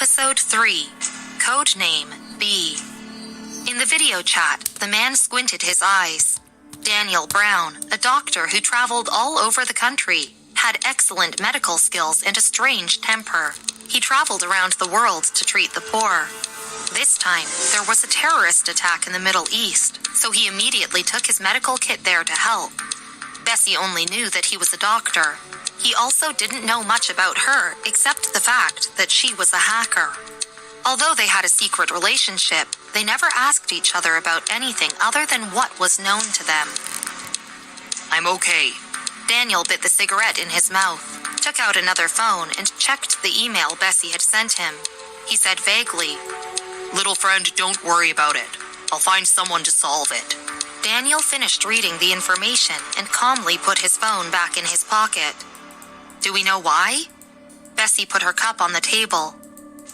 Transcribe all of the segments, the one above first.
Episode 3, Codename B. In the video chat, the man squinted his eyes. Daniel Brown, a doctor who traveled all over the country, had excellent medical skills and a strange temper. He traveled around the world to treat the poor. This time, there was a terrorist attack in the Middle East, so he immediately took his medical kit there to help. Bessie only knew that he was a doctor. He also didn't know much about her, except the fact that she was a hacker. Although they had a secret relationship, they never asked each other about anything other than what was known to them. I'm okay. Daniel bit the cigarette in his mouth, took out another phone, and checked the email Bessie had sent him. He said vaguely, Little friend, don't worry about it. I'll find someone to solve it. Daniel finished reading the information and calmly put his phone back in his pocket. Do we know why? Bessie put her cup on the table.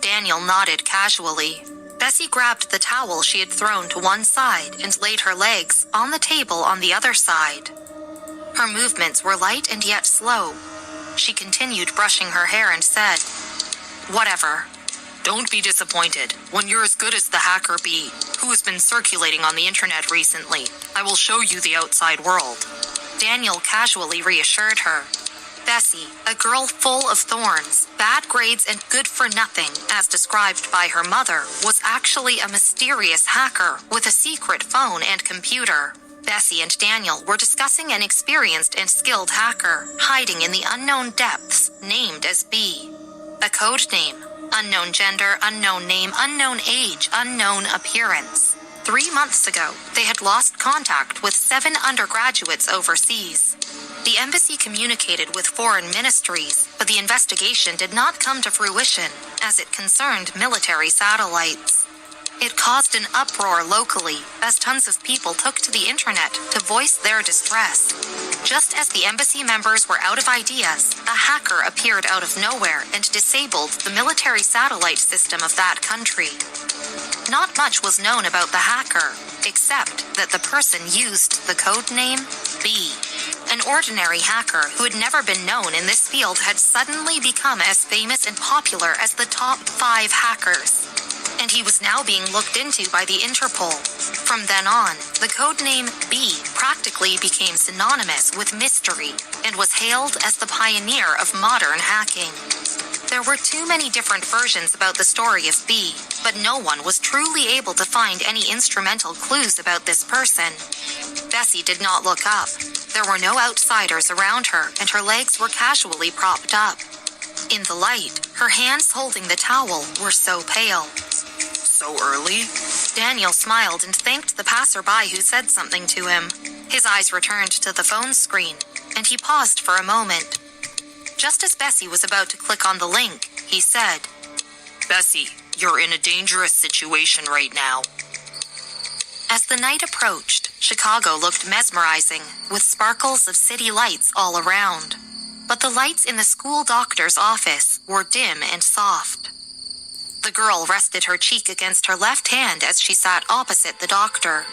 Daniel nodded casually. Bessie grabbed the towel she had thrown to one side and laid her legs on the table on the other side. Her movements were light and yet slow. She continued brushing her hair and said, Whatever. Don't be disappointed when you're as good as the hacker B, who has been circulating on the internet recently. I will show you the outside world. Daniel casually reassured her. Bessie, a girl full of thorns, bad grades, and good for nothing, as described by her mother, was actually a mysterious hacker with a secret phone and computer. Bessie and Daniel were discussing an experienced and skilled hacker hiding in the unknown depths, named as B. A code name, unknown gender, unknown name, unknown age, unknown appearance. 3 months ago, they had lost contact with 7 undergraduates overseas. The embassy communicated with foreign ministries, but the investigation did not come to fruition as it concerned military satellites. It caused an uproar locally as tons of people took to the internet to voice their distress. Just as the embassy members were out of ideas, a hacker appeared out of nowhere and disabled the military satellite system of that country. Not much was known about the hacker, except that the person used the code name B. An ordinary hacker who had never been known in this field had suddenly become as famous and popular as the top 5 hackers. And he was now being looked into by the Interpol. From then on, the codename B practically became synonymous with mystery and was hailed as the pioneer of modern hacking. There were too many different versions about the story of B, but no one was truly able to find any instrumental clues about this person. Bessie did not look up. There were no outsiders around her, and her legs were casually propped up. In the light, her hands holding the towel were so pale. So early? Daniel smiled and thanked the passerby who said something to him. His eyes returned to the phone screen, and he paused for a moment. Just as Bessie was about to click on the link, he said, Bessie, you're in a dangerous situation right now. As the night approached, Chicago looked mesmerizing, with sparkles of city lights all around. But the lights in the school doctor's office were dim and soft. The girl rested her cheek against her left hand as she sat opposite the doctor.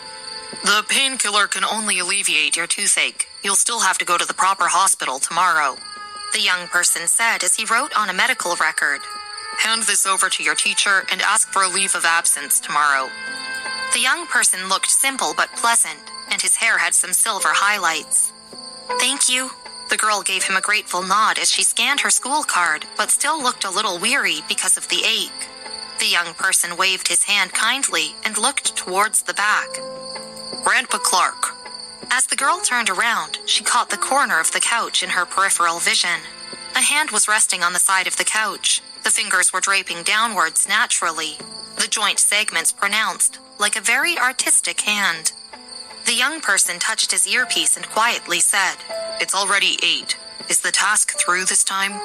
The painkiller can only alleviate your toothache. You'll still have to go to the proper hospital tomorrow, the young person said as he wrote on a medical record. Hand this over to your teacher and ask for a leave of absence tomorrow. The young person looked simple but pleasant, and his hair had some silver highlights. Thank you. The girl gave him a grateful nod as she scanned her school card, but still looked a little weary because of the ache. The young person waved his hand kindly and looked towards the back. Grandpa Clark. As the girl turned around, she caught the corner of the couch in her peripheral vision. A hand was resting on the side of the couch. The fingers were draping downwards naturally, the joint segments pronounced, like a very artistic hand. The young person touched his earpiece and quietly said, It's already 8. Is the task through this time?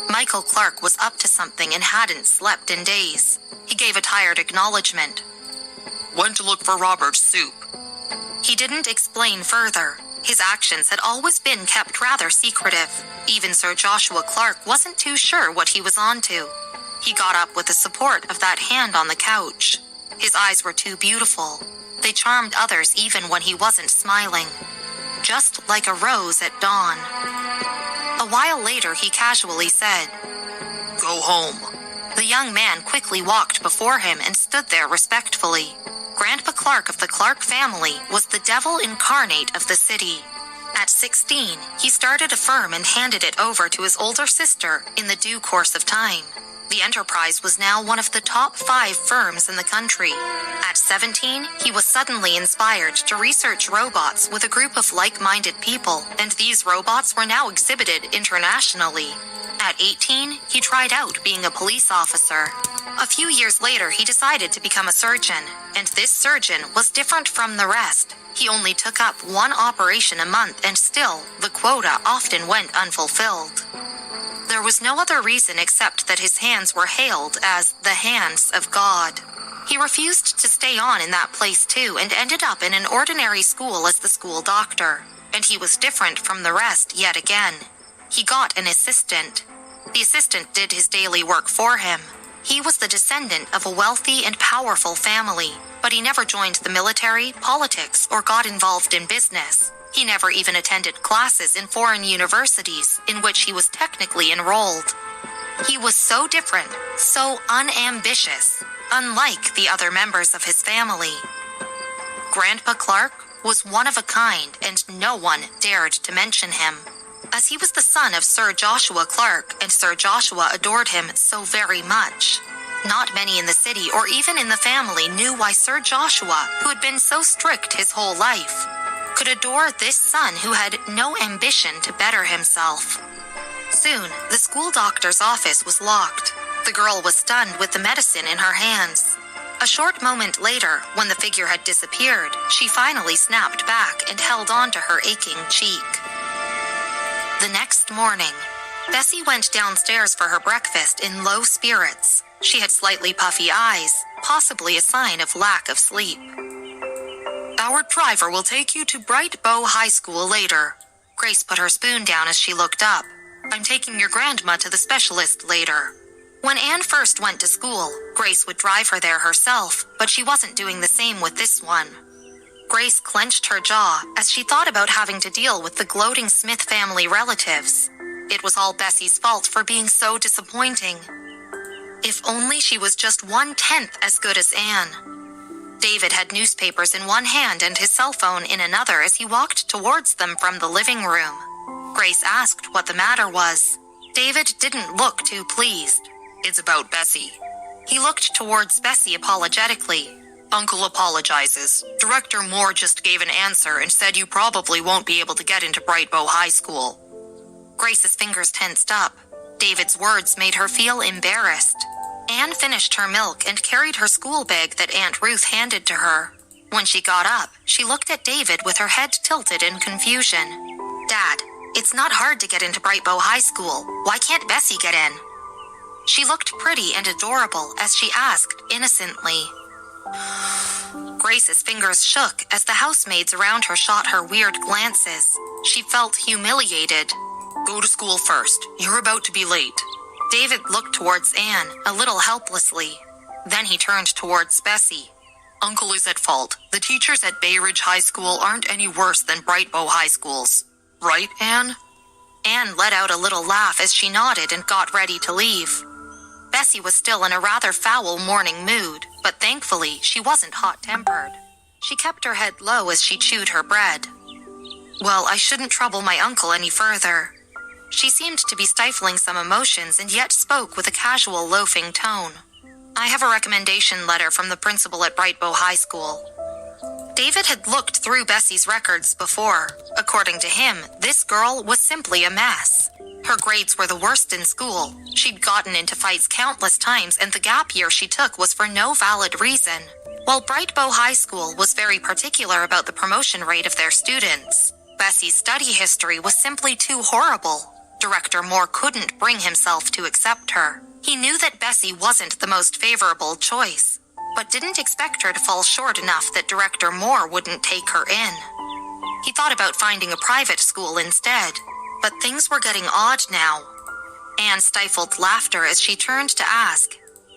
Michael Clark was up to something and hadn't slept in days. He gave a tired acknowledgement. Went to look for Robert's soup. He didn't explain further. His actions had always been kept rather secretive. Even Sir Joshua Clark wasn't too sure what he was onto. He got up with the support of that hand on the couch. His eyes were too beautiful. They charmed others even when he wasn't smiling. Just like a rose at dawn. A while later, he casually said, Go home. The young man quickly walked before him and stood there respectfully. Grandpa Clark of the Clark family was the devil incarnate of the city. At 16, he started a firm and handed it over to his older sister in the due course of time. The enterprise was now one of the top 5 firms in the country. At 17, he was suddenly inspired to research robots with a group of like-minded people, and these robots were now exhibited internationally. At 18, he tried out being a police officer. A few years later, he decided to become a surgeon, and this surgeon was different from the rest. He only took up 1 operation a month, and still, the quota often went unfulfilled. There was no other reason except that his hands were hailed as the hands of God. He refused to stay on in that place too and ended up in an ordinary school as the school doctor. And he was different from the rest yet again. He got an assistant. The assistant did his daily work for him. He was the descendant of a wealthy and powerful family, but he never joined the military, politics, or got involved in business. He never even attended classes in foreign universities in which he was technically enrolled. He was so different, so unambitious, unlike the other members of his family. Grandpa Clark was one of a kind, and no one dared to mention him. As he was the son of Sir Joshua Clark, and Sir Joshua adored him so very much. Not many in the city or even in the family knew why Sir Joshua, who had been so strict his whole life, could adore this son who had no ambition to better himself. Soon, the school doctor's office was locked. The girl was stunned with the medicine in her hands. A short moment later, when the figure had disappeared, she finally snapped back and held on to her aching cheek. The next morning, Bessie went downstairs for her breakfast in low spirits. She had slightly puffy eyes, possibly a sign of lack of sleep. "Our driver will take you to Bright Bow High School later." Grace put her spoon down as she looked up. "I'm taking your grandma to the specialist later." When Anne first went to school, Grace would drive her there herself, but she wasn't doing the same with this one. Grace clenched her jaw as she thought about having to deal with the gloating Smith family relatives. It was all Bessie's fault for being so disappointing. If only she was just 1/10 as good as Anne. David had newspapers in one hand and his cell phone in another as he walked towards them from the living room. Grace asked what the matter was. David didn't look too pleased. "It's about Bessie." He looked towards Bessie apologetically. "Uncle apologizes. Director Moore just gave an answer and said you probably won't be able to get into Bright Bow High School." Grace's fingers tensed up. David's words made her feel embarrassed. Anne finished her milk and carried her school bag that Aunt Ruth handed to her. When she got up, she looked at David with her head tilted in confusion. "Dad, it's not hard to get into Bright Bow High School. Why can't Bessie get in?" She looked pretty and adorable as she asked innocently. Grace's fingers shook as the housemaids around her shot her weird glances. She felt humiliated. "Go to school first. You're about to be late." David looked towards Anne, a little helplessly. Then he turned towards Bessie. "Uncle is at fault. The teachers at Bay Ridge High School aren't any worse than Bright Bow High Schools. Right, Anne?" Anne let out a little laugh as she nodded and got ready to leave. Bessie was still in a rather foul morning mood, but thankfully she wasn't hot-tempered. She kept her head low as she chewed her bread. "Well, I shouldn't trouble my uncle any further." She seemed to be stifling some emotions and yet spoke with a casual, loafing tone. "I have a recommendation letter from the principal at Bright Bow High School." David had looked through Bessie's records before. According to him, this girl was simply a mess. Her grades were the worst in school. She'd gotten into fights countless times, and the gap year she took was for no valid reason. While Bright Bow High School was very particular about the promotion rate of their students, Bessie's study history was simply too horrible. Director Moore couldn't bring himself to accept her. He knew that Bessie wasn't the most favorable choice, but didn't expect her to fall short enough that Director Moore wouldn't take her in. He thought about finding a private school instead, but things were getting odd now. Anne stifled laughter as she turned to ask,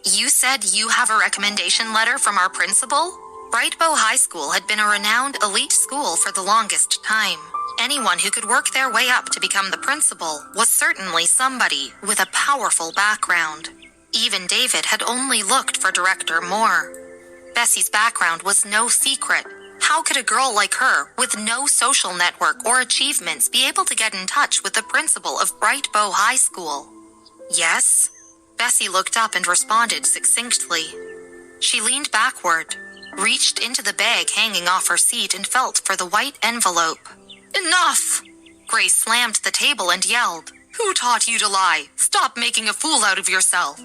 "You said you have a recommendation letter from our principal?" Bright Bow High School had been a renowned elite school for the longest time. Anyone who could work their way up to become the principal was certainly somebody with a powerful background. Even David had only looked for Director Moore. Bessie's background was no secret. How could a girl like her, with no social network or achievements, be able to get in touch with the principal of Bright Bow High School? Yes? Bessie looked up and responded succinctly. She leaned backward, reached into the bag hanging off her seat, and felt for the white envelope. Enough! Grace slammed the table and yelled, "Who taught you to lie? Stop making a fool out of yourself."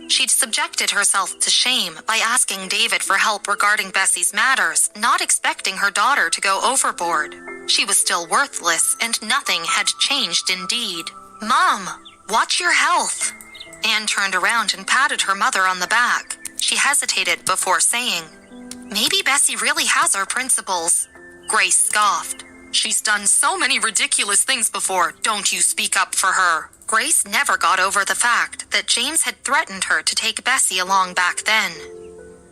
She'd subjected herself to shame by asking David for help regarding Bessie's matters, not expecting her daughter to go overboard. She was still worthless, and nothing had changed indeed. "Mom, watch your health." Anne turned around and patted her mother on the back. She hesitated before saying, "Maybe Bessie really has her principles." Grace scoffed. "She's done so many ridiculous things before. Don't you speak up for her." Grace never got over the fact that James had threatened her to take Bessie along back then.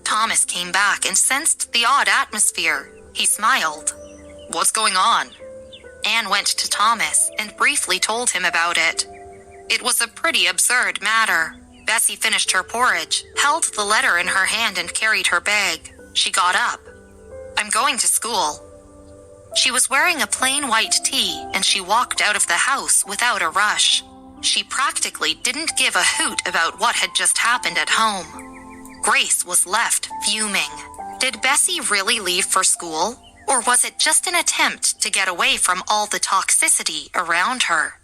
Thomas came back and sensed the odd atmosphere. He smiled. "What's going on?" Anne went to Thomas and briefly told him about it. It was a pretty absurd matter. Bessie finished her porridge, held the letter in her hand, and carried her bag. She got up. "I'm going to school." She was wearing a plain white tee, and she walked out of the house without a rush. She practically didn't give a hoot about what had just happened at home. Grace was left fuming. Did Bessie really leave for school? Or was it just an attempt to get away from all the toxicity around her?